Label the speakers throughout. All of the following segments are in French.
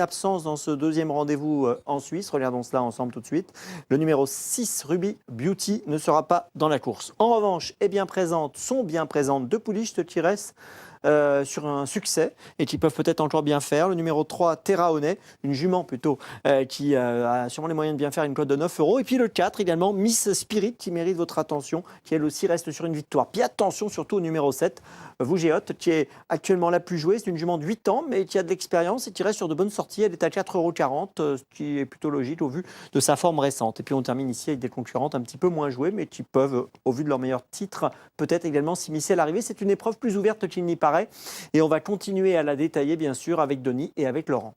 Speaker 1: absence dans ce deuxième rendez-vous en Suisse. Regardons cela ensemble tout de suite. Le numéro 6, Ruby Beauty, ne sera pas dans la course. En revanche, sont bien présentes deux pouliches qui restent sur un succès et qui peuvent peut-être encore bien faire. Le numéro 3, Terra Honey, une jument plutôt, qui a sûrement les moyens de bien faire, une cote de 9 €. Et puis le 4 également, Miss Spirit, qui mérite votre attention, qui elle aussi reste sur une victoire. Puis attention surtout au numéro 7, Vougeot, qui est actuellement la plus jouée. C'est une jument de 8 ans, mais qui a de l'expérience et qui reste sur de bonnes sorties. Elle est à 4,40 €, ce qui est plutôt logique au vu de sa forme récente. Et puis on termine ici avec des concurrentes un petit peu moins jouées, mais qui peuvent, au vu de leur meilleur titre, peut-être également s'immiscer à l'arrivée. C'est une épreuve plus ouverte qu'il n'y paraît. Et on va continuer à la détailler, bien sûr, avec Denis et avec Laurent.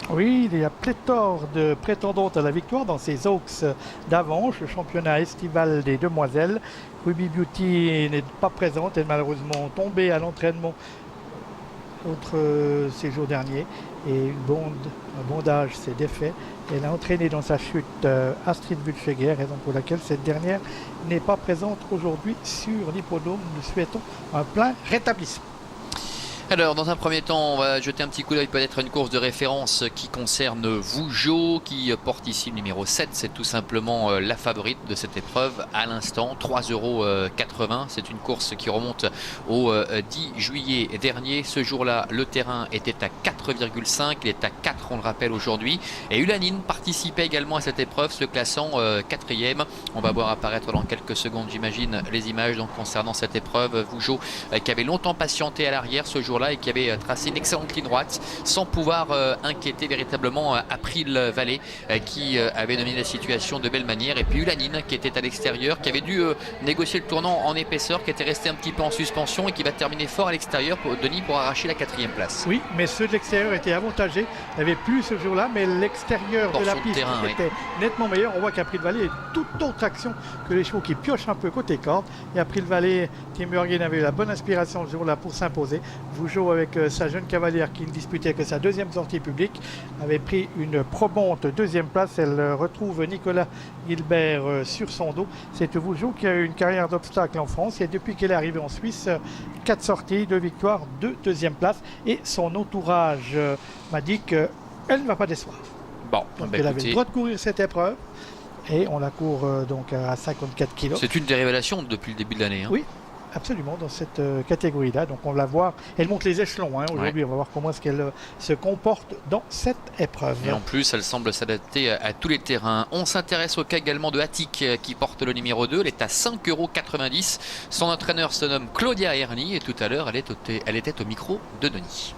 Speaker 2: Oui, il y a pléthore de prétendantes à la victoire dans ces Oaks d'Avanches, le championnat estival des demoiselles. Ruby Beauty n'est pas présente, elle est malheureusement tombée à l'entraînement entre ces jours derniers et un bondage s'est défait. Elle a entraîné dans sa chute Astrid Wulfeger, raison pour laquelle cette dernière n'est pas présente aujourd'hui sur l'hippodrome. Nous souhaitons un plein rétablissement.
Speaker 3: Alors, dans un premier temps, on va jeter un petit coup d'œil peut-être à une course de référence qui concerne Vougeot, qui porte ici le numéro 7. C'est tout simplement la favorite de cette épreuve à l'instant, 3,80 €. C'est une course qui remonte au 10 juillet dernier. Ce jour-là, le terrain était à 4,5. Il est à 4, on le rappelle, aujourd'hui. Et Ulanine participait également à cette épreuve, se classant 4e. On va voir apparaître dans quelques secondes, j'imagine, les images donc, concernant cette épreuve. Vougeot qui avait longtemps patienté à l'arrière ce jour-là et qui avait tracé une excellente ligne droite sans pouvoir inquiéter véritablement April Vallée qui avait dominé la situation de belle manière. Et puis Ulanine qui était à l'extérieur, qui avait dû négocier le tournant en épaisseur, qui était resté un petit peu en suspension et qui va terminer fort à l'extérieur pour Denis pour arracher la 4e place.
Speaker 2: Oui, mais ceux de l'extérieur étaient avantagés. Il n'y avait plus ce jour-là, mais l'extérieur de la piste était nettement meilleur. On voit qu'April Vallée est toute autre action que les chevaux qui piochent un peu côté corde. Et April Vallée, Tim Jürgen avait eu la bonne inspiration ce jour-là pour s'imposer. Vougeot avec sa jeune cavalière qui ne disputait que sa deuxième sortie publique avait pris une probante deuxième place. Elle retrouve Nicolas Gilbert sur son dos. C'est Vougeot qui a eu une carrière d'obstacle en France et depuis qu'elle est arrivée en Suisse, 4 sorties, 2 victoires, 2 deuxièmes places et son entourage m'a dit qu'elle ne va pas décevoir.
Speaker 3: Bon,
Speaker 2: donc elle avait le droit de courir cette épreuve et on la court donc à 54 kg.
Speaker 3: C'est une des révélations depuis le début de l'année.
Speaker 2: Oui. Absolument, dans cette catégorie-là. Donc on va la voir. Elle monte les échelons aujourd'hui. On va voir comment est-ce qu'elle se comporte dans cette épreuve.
Speaker 3: Et en plus, elle semble s'adapter à tous les terrains. On s'intéresse au cas également de Attic qui porte le numéro 2. Elle est à 5,90 €. Son entraîneur se nomme Claudia Erni et tout à l'heure, elle était au micro de Denis.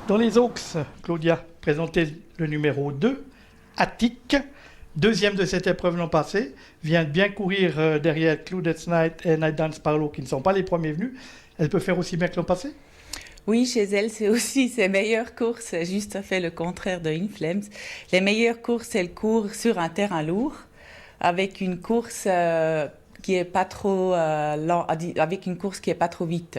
Speaker 2: Dans les Oaks, Claudia présentait le numéro 2, Attic. Deuxième de cette épreuve l'an passé, vient de bien courir derrière Clouded Night et Night Dance Parlo qui ne sont pas les premiers venus. Elle peut faire aussi bien que l'an passé?
Speaker 4: Oui, chez elle, c'est aussi ses meilleures courses. Juste à fait le contraire de Inflames. Les meilleures courses, elle court sur un terrain lourd, avec une course qui est pas trop avec une course qui est pas trop vite.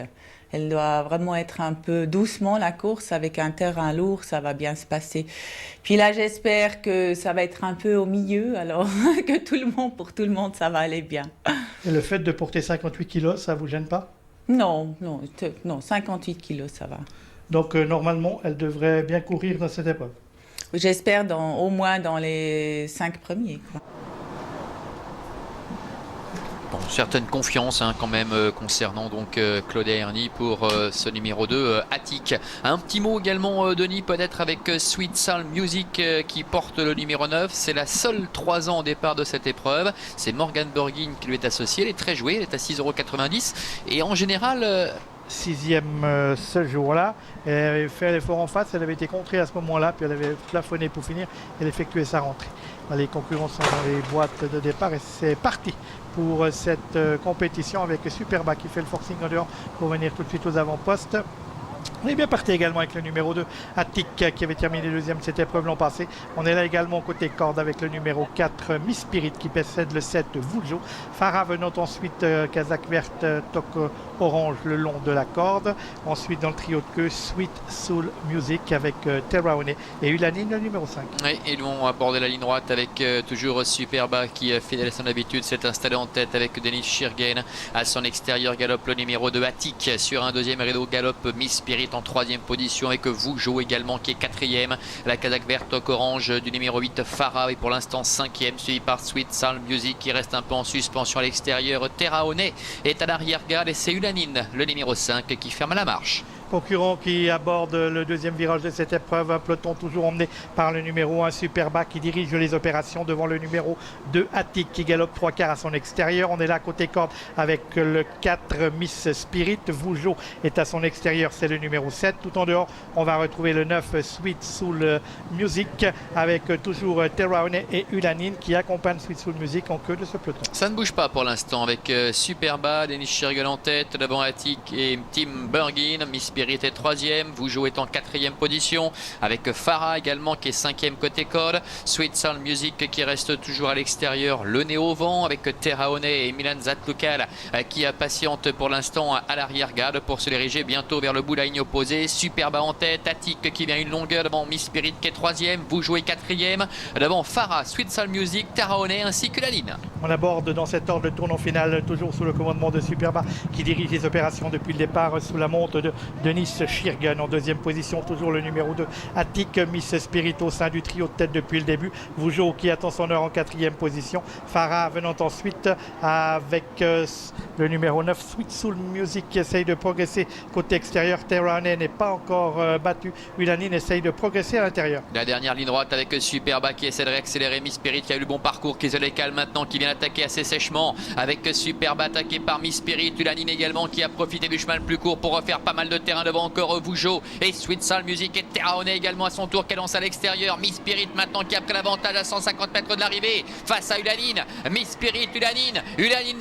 Speaker 4: Elle doit vraiment être un peu doucement, la course, avec un terrain lourd, ça va bien se passer. Puis là, j'espère que ça va être un peu au milieu, alors que pour tout le monde, ça va aller bien.
Speaker 2: Et le fait de porter 58 kilos, ça vous gêne pas?
Speaker 4: Non, 58 kilos, ça va.
Speaker 2: Donc, normalement, elle devrait bien courir dans cette épreuve?
Speaker 4: J'espère au moins dans les 5 premiers, quoi.
Speaker 3: Bon, certaine confiance quand même concernant donc Claudia Erni pour ce numéro 2 Attic. Un petit mot également Denis peut-être avec Sweet Soul Music qui porte le numéro 9. C'est la seule 3 ans au départ de cette épreuve. C'est Morgan Borgin qui lui est associée. Elle est très jouée, elle est à 6,90 € et en général...
Speaker 2: 6e ce jour-là. Elle avait fait l'effort en face, elle avait été contrée à ce moment-là, puis elle avait plafonné pour finir. Elle effectuait sa rentrée. Les concurrents sont dans les boîtes de départ et c'est parti pour cette compétition avec Superba qui fait le forcing en dehors pour venir tout de suite aux avant-postes. On est bien parti également avec le numéro 2, Attic, qui avait terminé deuxième de cette épreuve l'an passé. On est là également côté corde avec le numéro 4, Miss Spirit, qui possède le 7, Vujo. Farah venant ensuite, Kazakh verte, Toc orange le long de la corde. Ensuite, dans le trio de queue, Sweet Soul Music avec Terraone et Ulanine, le numéro 5.
Speaker 3: Oui, ils vont aborder la ligne droite avec toujours Superba qui, fidèle à son habitude, s'est installé en tête avec Denis Shirgen. À son extérieur, galope le numéro 2, Attic. Sur un deuxième rideau, galope Miss Spirit en troisième position avec Vujo également qui est quatrième. La Kazakh verte orange du numéro 8 Farah est pour l'instant cinquième, suivi par Sweet Soul Music qui reste un peu en suspension à l'extérieur. Terraone est à l'arrière-garde et c'est Ulanine, le numéro 5, qui ferme la marche.
Speaker 2: Concurrent qui aborde le deuxième virage de cette épreuve, un peloton toujours emmené par le numéro 1 Superba qui dirige les opérations devant le numéro 2 Attic qui galope 3/4 à son extérieur. On est là côté corde avec le 4 Miss Spirit. Vujo est à son extérieur, c'est le numéro 7. Tout en dehors, on va retrouver le 9 Sweet Soul Music avec toujours Terraone et Ulanine qui accompagnent Sweet Soul Music en queue de ce peloton.
Speaker 3: Ça ne bouge pas pour l'instant avec Superba, Denis Shirgen en tête, devant Attic et Tim Bergin. Miss Spirit est troisième, Vujo est en quatrième position avec Farah également qui est cinquième côté corde. Sweet Soul Music qui reste toujours à l'extérieur, le nez au vent avec Terraone et Milan Zatlukal qui patiente pour l'instant à l'arrière-garde pour se diriger bientôt vers le bout de la ligne opposée. Superba en tête, Attic qui vient une longueur devant Miss Spirit qui est troisième, Vujo est quatrième, devant Farah, Sweet Soul Music, Terraone ainsi que la ligne.
Speaker 2: On aborde dans cet ordre le tournant final toujours sous le commandement de Superba qui dirige les opérations depuis le départ sous la monte de Denis Shirgen. En deuxième position toujours le numéro 2 Attic, Miss Spirit au sein du trio de tête depuis le début. Vujo qui attend son heure en quatrième position. Farah venant ensuite avec le numéro 9 Sweet Soul Music qui essaye de progresser côté extérieur. Terraone n'est pas encore battu. Ulanine essaye de progresser à l'intérieur.
Speaker 3: La dernière ligne droite avec Superba qui essaie de réaccélérer. Miss Spirit qui a eu le bon parcours, qui se décale maintenant, qui vient attaquer assez sèchement avec Superba attaqué par Miss Spirit. Ulanine également qui a profité du chemin le plus court pour refaire pas mal de terrain devant encore Vujo et Sweet Soul Music et Terraone également à son tour qui lance à l'extérieur. Miss Spirit maintenant qui a pris l'avantage à 150 mètres de l'arrivée face à Ulanine. Miss Spirit, Ulanine,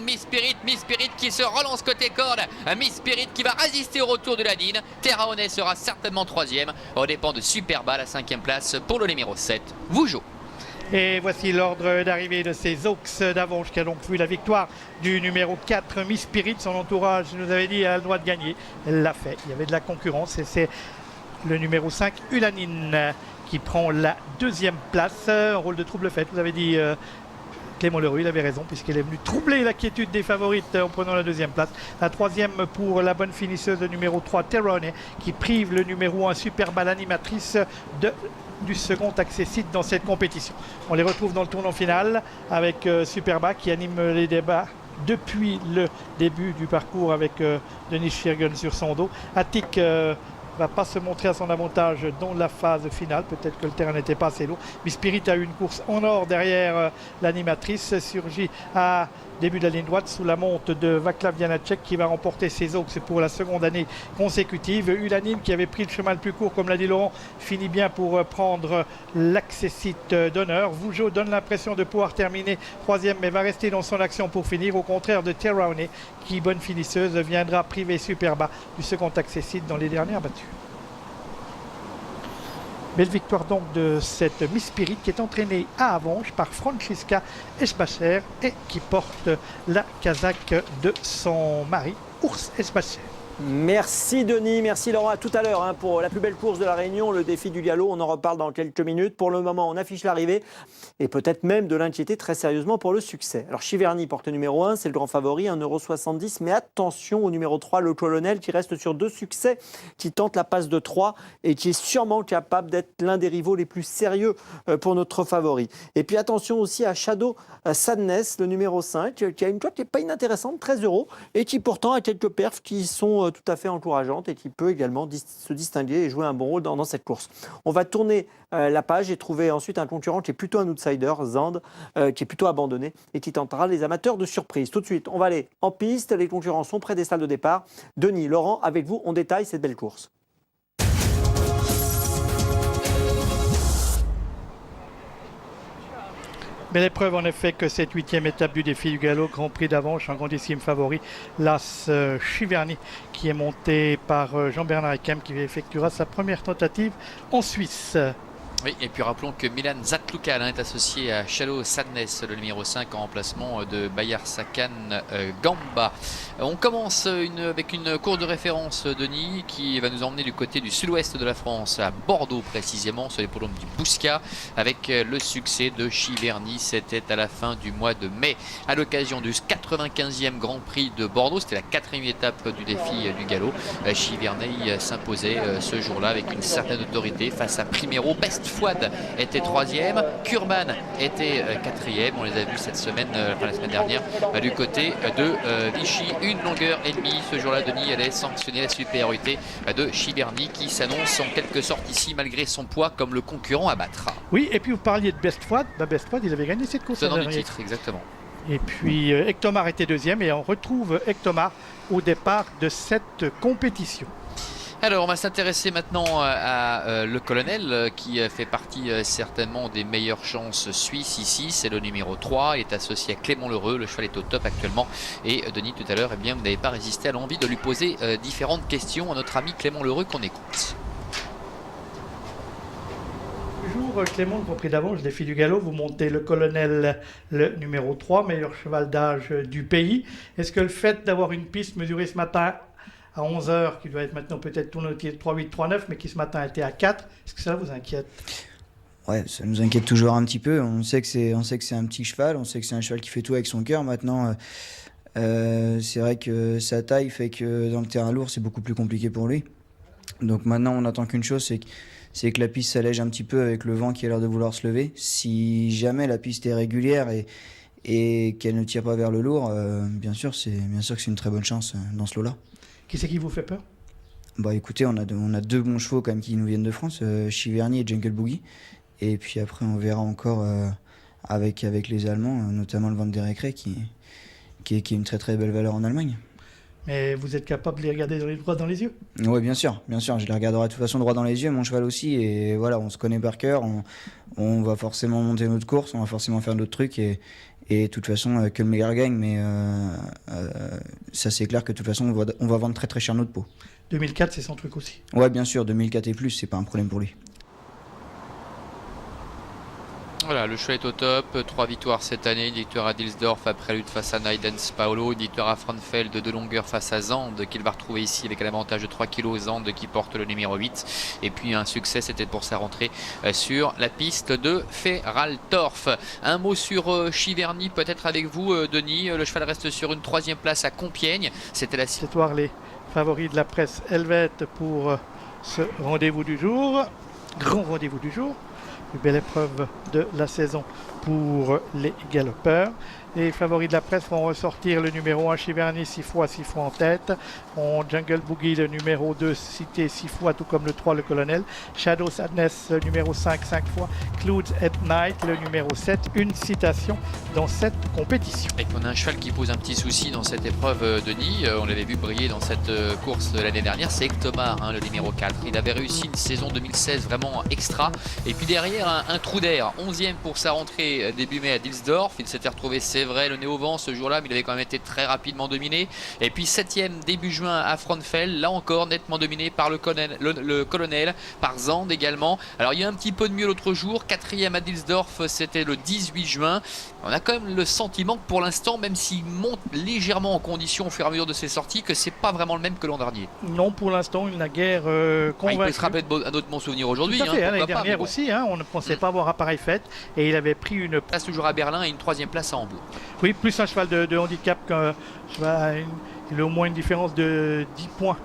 Speaker 3: Miss Spirit qui se relance côté corde. Miss Spirit qui va résister au retour de Ulanine. Terraone sera certainement troisième au dépend de Superba, la cinquième place pour le numéro 7, Vujo.
Speaker 2: Et voici l'ordre d'arrivée de ces Oaks d'Avanches qui a donc vu la victoire du numéro 4 Miss Spirit. Son entourage nous avait dit elle a le droit de gagner. Elle l'a fait. Il y avait de la concurrence et c'est le numéro 5 Ulanine qui prend la deuxième place. Un rôle de trouble fait. Vous avez dit Clément Leroux, il avait raison puisqu'elle est venue troubler la quiétude des favorites en prenant la deuxième place. La troisième pour la bonne finisseuse, le numéro 3 Terraone qui prive le numéro 1 Superba, l'animatrice du second accessite dans cette compétition. On les retrouve dans le tournant final avec Superba qui anime les débats depuis le début du parcours avec Denis Shirgen sur son dos. Attic va pas se montrer à son avantage dans la phase finale. Peut-être que le terrain n'était pas assez lourd. Miss Spirit a eu une course en or derrière l'animatrice. Surgit à début de la ligne droite sous la monte de Vaclav Janacek qui va remporter ses Oaks pour la seconde année consécutive. Ulanine qui avait pris le chemin le plus court, comme l'a dit Laurent, finit bien pour prendre l'accessite d'honneur. Vujo donne l'impression de pouvoir terminer troisième mais va rester dans son action pour finir, au contraire de Terraone qui, bonne finisseuse, viendra priver Superba du second accessite dans les dernières battues. Belle victoire donc de cette Miss Spirit qui est entraînée à Avanches par Francisca Esbacher et qui porte la casaque de son mari, Urs Esbacher.
Speaker 1: Merci Denis, merci Laurent. À tout à l'heure pour la plus belle course de la Réunion, le défi du Diallo. On en reparle dans quelques minutes. Pour le moment, on affiche l'arrivée et peut-être même de l'inquiéter très sérieusement pour le succès. Alors Chiverny porte le numéro 1, c'est le grand favori, 1,70 €. Mais attention au numéro 3, le Colonel, qui reste sur 2 succès, qui tente la passe de 3 et qui est sûrement capable d'être l'un des rivaux les plus sérieux pour notre favori. Et puis attention aussi à Shadow Sadness, le numéro 5, qui a une cote qui n'est pas inintéressante, 13 € et qui pourtant a quelques perfs qui sont tout à fait encourageante et qui peut également se distinguer et jouer un bon rôle dans cette course. On va tourner la page et trouver ensuite un concurrent qui est plutôt un outsider, Zand, qui est plutôt abandonné et qui tentera les amateurs de surprise. Tout de suite, on va aller en piste. Les concurrents sont près des salles de départ. Denis, Laurent, avec vous, on détaille cette belle course.
Speaker 2: Belle épreuve en effet que cette 8e étape du défi du galop, Grand Prix d'Avanche, un grandissime favori, l'As Chiverny, qui est monté par Jean-Bernard Ekem, qui effectuera sa première tentative en Suisse.
Speaker 3: Oui, et puis rappelons que Milan Zatlukal est associé à Shadow Sadness, le numéro 5 en remplacement de Bayar Sakan Gamba. On commence avec une course de référence, Denis, qui va nous emmener du côté du sud-ouest de la France, à Bordeaux précisément, sur les pôles du Bouscat, avec le succès de Chiverny. C'était à la fin du mois de mai, à l'occasion du 95e Grand Prix de Bordeaux. C'était la 4e étape du défi du galop. Chiverny s'imposait ce jour-là avec une certaine autorité face à Primero. Best Fouad était 3e, Kurban était 4e. On les a vus cette semaine, la semaine dernière, du côté de Vichy. Une longueur et demie ce jour-là, Denis allait sanctionner la supériorité de Chiverny, qui s'annonce en quelque sorte ici, malgré son poids, comme le concurrent à battre.
Speaker 2: Oui, et puis vous parliez de Best Fouad. Best Fouad, il avait gagné cette course.
Speaker 3: Tenant du titre, exactement.
Speaker 2: Et puis Hectomar était 2e et on retrouve Hectomar au départ de cette compétition.
Speaker 3: Alors, on va s'intéresser maintenant à le colonel qui fait partie certainement des meilleures chances suisses ici. C'est le numéro 3. Il est associé à Clément Lheureux. Le cheval est au top actuellement. Et Denis, tout à l'heure, eh bien, vous n'avez pas résisté à l'envie de lui poser différentes questions à notre ami Clément Lheureux qu'on écoute.
Speaker 2: Bonjour Clément, le Grand Prix d'Avanche, défi du galop. Vous montez le colonel, le numéro 3, meilleur cheval d'âge du pays. Est-ce que le fait d'avoir une piste mesurée ce matin à 11h, qui doit être maintenant peut-être tourné autour de 3,8, 3,9, mais qui ce matin était à 4, est-ce que ça vous inquiète?
Speaker 5: Ouais, ça nous inquiète toujours un petit peu. On sait que c'est un petit cheval, on sait que c'est un cheval qui fait tout avec son cœur. Maintenant, c'est vrai que sa taille fait que dans le terrain lourd, c'est beaucoup plus compliqué pour lui. Donc maintenant, on n'attend qu'une chose, c'est que la piste s'allège un petit peu avec le vent qui a l'air de vouloir se lever. Si jamais la piste est régulière et qu'elle ne tire pas vers le lourd, bien sûr que c'est une très bonne chance dans ce lot-là.
Speaker 2: Qui c'est qui vous fait peur?
Speaker 5: Bah écoutez, on a deux bons chevaux quand même qui nous viennent de France, Chiverny et Jungle Boogie. Et puis après, on verra encore avec les Allemands, notamment le Van der Ekre qui est une très très belle valeur en Allemagne.
Speaker 2: Mais vous êtes capable de les regarder droit dans les yeux?
Speaker 5: Oui, bien sûr, je les regarderai de toute façon droit dans les yeux, mon cheval aussi. Et voilà, on se connaît par cœur, on va forcément monter notre course, on va forcément faire d'autres trucs. Et de toute façon, que le meilleur gagne, mais ça c'est clair que de toute façon, on va vendre très très cher notre peau.
Speaker 2: 2004, c'est son truc aussi.
Speaker 5: Ouais, bien sûr, 2004 et plus, c'est pas un problème pour lui.
Speaker 3: Voilà, le cheval est au top, 3 victoires cette année, une victoire à Dilsdorf après lutte face à Naidens Paolo, une victoire à Frauenfeld de longueur face à Zand qu'il va retrouver ici avec un avantage de 3 kg, Zand qui porte le numéro 8, et puis un succès c'était pour sa rentrée sur la piste de Feraltorf. Un mot sur Chiverny peut-être avec vous Denis, le cheval reste sur une 3e place à Compiègne, c'était la...
Speaker 2: C'est voir les favoris de la presse helvète pour ce rendez-vous du jour, grand rendez-vous du jour. Une belle épreuve de la saison pour les galopeurs. Les favoris de la presse vont ressortir le numéro 1 Chiverny 6 fois en tête. Jungle Boogie le numéro 2 cité 6 fois, tout comme le 3 le colonel. Shadow Sadness le numéro 5 fois. Clouds at Night le numéro 7. Une citation dans cette compétition.
Speaker 3: Et qu'on a un cheval qui pose un petit souci dans cette épreuve, Denis. On l'avait vu briller dans cette course de l'année dernière. C'est Hectomar, le numéro 4. Il avait réussi une saison 2016 vraiment extra. Et puis derrière, un trou d'air. 11e pour sa rentrée début mai à Dilsdorf. Il s'était retrouvé, c'est vrai, le nez au vent ce jour-là, mais il avait quand même été très rapidement dominé. Et puis 7e début juin à Frauenfeld, là encore nettement dominé par le colonel, par Zand également. Alors il y a un petit peu de mieux l'autre jour, 4e à Dilsdorf, c'était le 18 juin. On a quand même le sentiment que pour l'instant, même s'il monte légèrement en condition au fur et à mesure de ses sorties, que c'est pas vraiment le même que l'an dernier.
Speaker 2: Non, pour l'instant, il n'a guère convaincu.
Speaker 3: Il peut se rappeler un autre bon souvenir aujourd'hui.
Speaker 2: Tout à fait, l'année dernière aussi, on ne pensait pas avoir appareil fait, et il avait pris une
Speaker 3: place toujours à Berlin et une 3e place à Hambourg.
Speaker 2: Oui, plus un cheval de handicap qu'un cheval, il a au moins une différence de 10 points.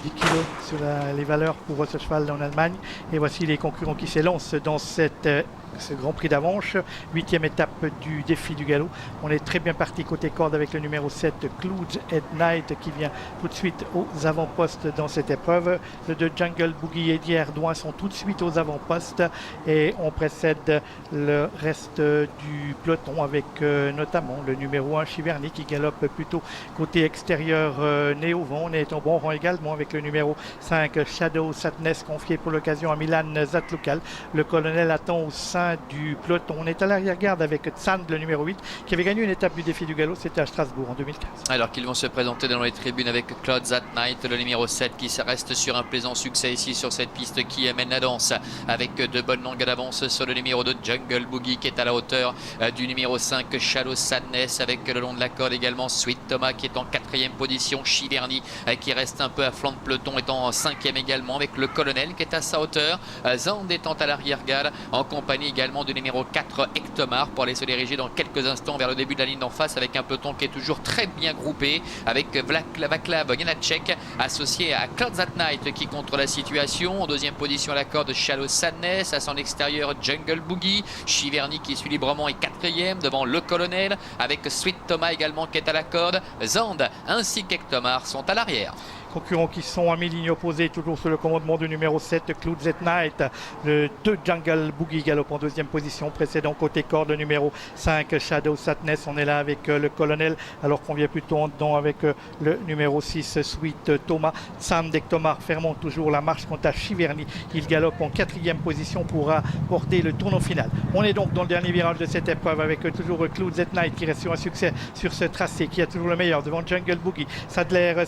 Speaker 2: 10 kilos sur les valeurs pour ce cheval en Allemagne. Et voici les concurrents qui s'élancent dans ce Grand Prix d'Avanche, 8e étape du défi du galop. On est très bien parti côté corde avec le numéro 7, Clouds at Night, qui vient tout de suite aux avant-postes dans cette épreuve. Le 2 Jungle Boogie et Dierdouin sont tout de suite aux avant-postes et on précède le reste du peloton avec notamment le numéro 1 Chiverny qui galope plutôt côté extérieur nez au vent. On est en bon rang également avec le numéro 5 Shadow Sadness confié pour l'occasion à Milan Zatlukal. Le colonel attend au 5 sein du peloton. On est à l'arrière-garde avec Sand, le numéro 8, qui avait gagné une étape du défi du galop, c'était à Strasbourg en 2015.
Speaker 3: Alors qu'ils vont se présenter dans les tribunes avec Claude That Night, le numéro 7, qui reste sur un plaisant succès ici sur cette piste qui amène la danse, avec de bonnes longues d'avance sur le numéro 2 Jungle Boogie, qui est à la hauteur du numéro 5 Shallow Sadness, avec le long de la corde également Sweet Thomas qui est en 4e position, Chiverny qui reste un peu à flanc de peloton est en 5e également, avec le Colonel qui est à sa hauteur, Zand étant à l'arrière-garde en compagnie également du numéro 4 Ectomar, pour aller se diriger dans quelques instants vers le début de la ligne d'en face, avec un peloton qui est toujours très bien groupé, avec Vaclav Janacek associé à Claude That Night qui contrôle la situation. En 2e position à la corde Shallow Sadness, à son extérieur Jungle Boogie, Chiverny qui suit librement est 4e devant le Colonel, avec Sweet Thomas également qui est à la corde. Zand ainsi qu'Ectomar sont à l'arrière.
Speaker 2: Concurrents qui sont à mi-ligne opposée, toujours sous le commandement du numéro 7, Claude That Night. Le 2 Jungle Boogie galope en 2e position, précédent côté corde, le numéro 5 Shadow Sadness. On est là avec le Colonel, alors qu'on vient plutôt en dedans avec le numéro 6 Sweet Thomas. Sam d'Ectomar fermant toujours la marche quant à Chiverny. Il galope en 4e position pour apporter le tournant final. On est donc dans le dernier virage de cette épreuve avec toujours Claude That Night qui reste sur un succès sur ce tracé, qui a toujours le meilleur devant Jungle Boogie. Sadness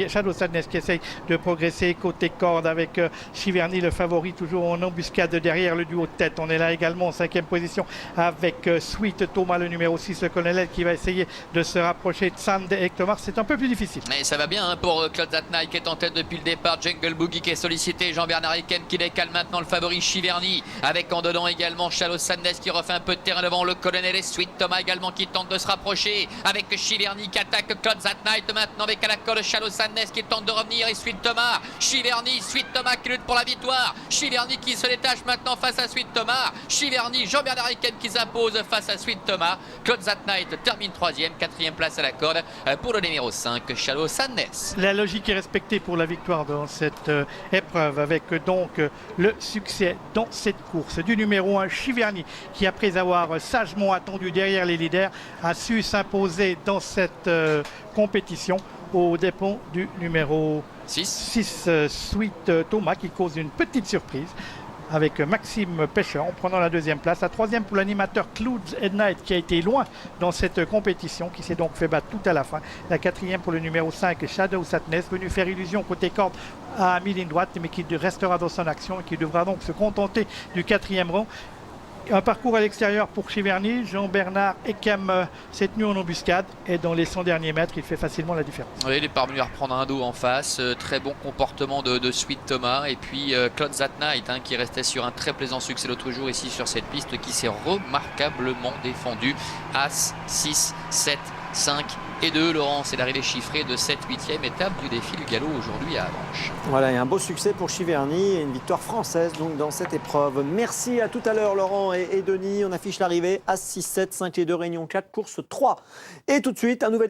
Speaker 2: Shadow Sadness qui essaye de progresser côté corde avec Chiverny, le favori, toujours en embuscade derrière le duo de tête. On est là également en 5e position avec Sweet Thomas, le numéro 6, le Colonel, qui va essayer de se rapprocher de Sand et Ectomar. C'est un peu plus difficile.
Speaker 3: Mais ça va bien pour Claude That Night qui est en tête depuis le départ. Jungle Boogie qui est sollicité, Jean-Bernard Heken qui décale maintenant le favori Chiverny, avec en dedans également Shallow Sadness qui refait un peu de terrain devant le Colonel, et Sweet Thomas également qui tente de se rapprocher, avec Chiverny qui attaque Claude That Night maintenant avec à la corde Shallow Sadness qui tente de revenir, et Sweet Thomas, Chiverny, Sweet Thomas qui lutte pour la victoire, Chiverny qui se détache maintenant face à Sweet Thomas, Chiverny, Jean-Bernard Heken qui s'impose face à Sweet Thomas. Claude That Night termine 3e, 4e place à la corde pour le numéro 5 Shallow Sadness.
Speaker 2: La logique est respectée pour la victoire dans cette épreuve, avec donc le succès dans cette course du numéro 1 Chiverny, qui après avoir sagement attendu derrière les leaders a su s'imposer dans cette compétition aux dépens du numéro 6 Sweet Thomas, qui cause une petite surprise avec Maxime Pêcheur en prenant la 2e place. La 3e pour l'animateur Claude That Night, qui a été loin dans cette compétition, qui s'est donc fait battre tout à la fin. La 4e pour le numéro 5 Shadow Sadness, venu faire illusion côté corde à mi-ligne droite, mais qui restera dans son action et qui devra donc se contenter du 4e rang. Un parcours à l'extérieur pour Chiverny. Jean-Bernard Heken s'est tenu en embuscade, et dans les 100 derniers mètres, il fait facilement la différence.
Speaker 3: Oui, il est parvenu à reprendre un dos en face. Très bon comportement de Sweet Thomas. Et puis Claude That Night qui restait sur un très plaisant succès l'autre jour ici sur cette piste, qui s'est remarquablement défendu. As, 6, 7, 5 et 2. Laurent, c'est l'arrivée chiffrée de cette 8e étape du défi du galop aujourd'hui à Avanches.
Speaker 1: Voilà, et un beau succès pour Chiverny et une victoire française donc dans cette épreuve. Merci, à tout à l'heure Laurent et Denis. On affiche l'arrivée à 6, 7, 5 et 2, Réunion 4, course 3. Et tout de suite, un nouvel